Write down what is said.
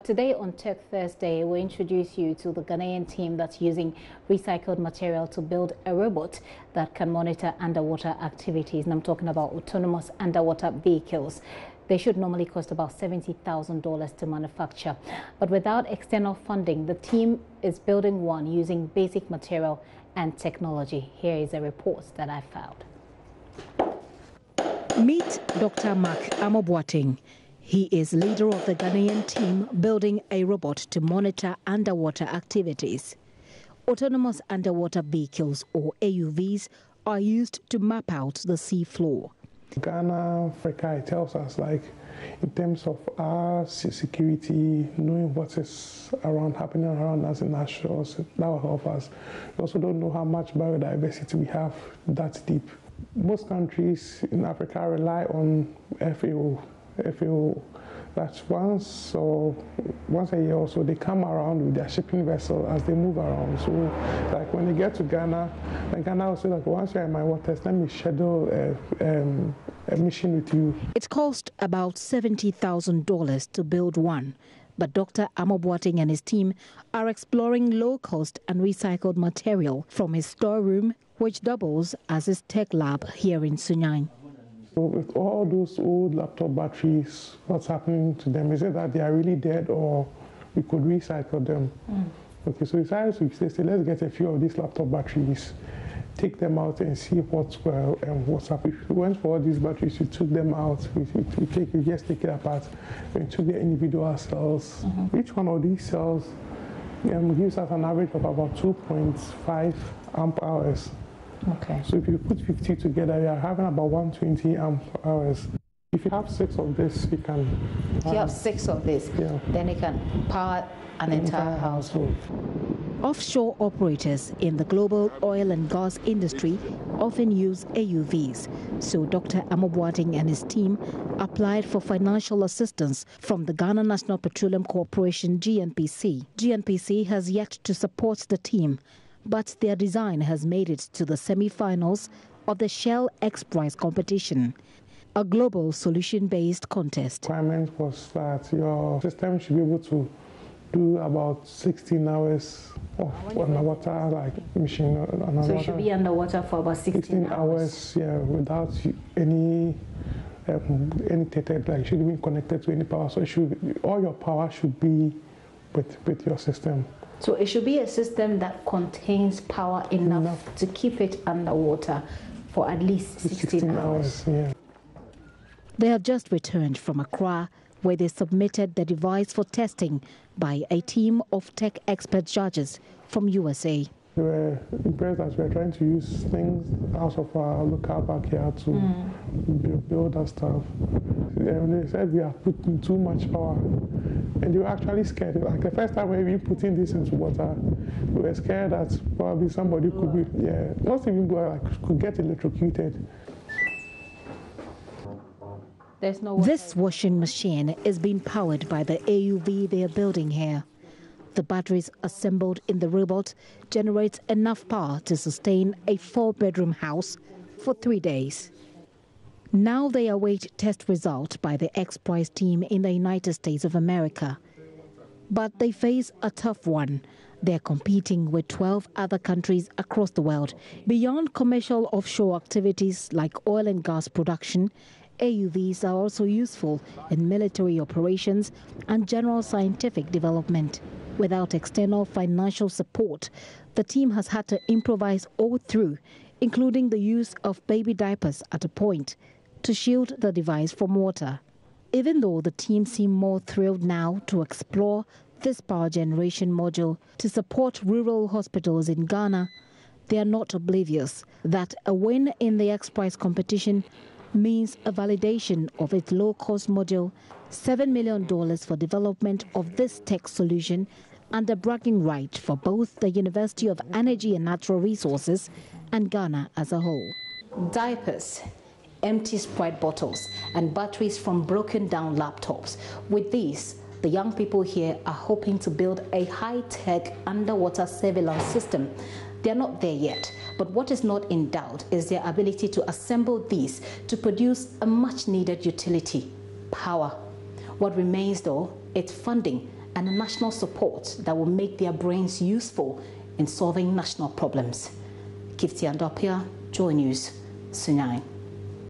Today on Tech Thursday, we introduce you to the Ghanaian team that's using recycled material to build a robot that can monitor underwater activities. And I'm talking about autonomous underwater vehicles. They should normally cost about $70,000 to manufacture. But without external funding, the team is building one using basic material and technology. Here is a report that I found. Meet Dr. Mark Amoboateng. He is leader of the Ghanaian team building a robot to monitor underwater activities. Autonomous underwater vehicles, or AUVs, are used to map out the sea floor. Ghana, Africa, it tells us, like, in terms of our security, knowing what is happening around us in our shores, that will help us. We also don't know how much biodiversity we have that deep. Most countries in Africa rely on FAO. That's once a year or so they come around with their shipping vessel as they move around. So like when they get to Ghana, then Ghana will say, like, once you're in my waters, let me schedule a mission with you. It cost about $70,000 to build one, but Dr. Amoboateng and his team are exploring low-cost and recycled material from his storeroom, which doubles as his tech lab here in Sunyani. So with all those old laptop batteries, what's happening to them? Is it that they are really dead, or we could recycle them? Okay, so we decided to say, let's get a few of these laptop batteries, take them out and see what's up. If we went for all these batteries, we took them out, we just take it apart, and took the individual cells. Each one of these cells gives us an average of about 2.5 amp hours. Okay. So if you put 50 together, you are having about 120 amp hours. If you have 6 of this, you can... If you have 6 of this, then you can power an entire household. Offshore operators in the global oil and gas industry often use AUVs. So Dr. Amoboateng and his team applied for financial assistance from the Ghana National Petroleum Corporation, GNPC. GNPC has yet to support the team, but their design has made it to the semi-finals of the Shell X Prize competition, a global solution-based contest. The requirement was that your system should be able to do about 16 hours of underwater, like mission. So it should be underwater for about 16 hours. Yeah, without any like, shouldn't be connected to any power. So all your power should be with your system. So it should be a system that contains power enough to keep it underwater for at least 16 hours. Yeah. They have just returned from Accra, where they submitted the device for testing by a team of tech expert judges from USA. They were impressed as we were trying to use things out of our local backyard to build our stuff. And they said we are putting too much power. And they were actually scared. Like the first time we were putting this into water, we were scared that probably somebody could be, not even could get electrocuted. This washing machine is being powered by the AUV they are building here. The batteries assembled in the robot generate enough power to sustain a 4-bedroom house for 3 days. Now they await test results by the X Prize team in the United States of America. But they face a tough one. They're competing with 12 other countries across the world. Beyond commercial offshore activities like oil and gas production, AUVs are also useful in military operations and general scientific development. Without external financial support, the team has had to improvise all through, including the use of baby diapers at a point to shield the device from water. Even though the team seem more thrilled now to explore this power generation module to support rural hospitals in Ghana, they are not oblivious that a win in the X Prize competition means a validation of its low-cost module, $7 million for development of this tech solution, and a bragging right for both the University of Energy and Natural Resources and Ghana as a whole. Diapers, empty Sprite bottles, and batteries from broken-down laptops. With these, the young people here are hoping to build a high-tech underwater surveillance system. They are not there yet, but what is not in doubt is their ability to assemble these to produce a much-needed utility, power. What remains, though, is funding and a national support that will make their brains useful in solving national problems. Kifty Andopia, Joy News, Sunyani.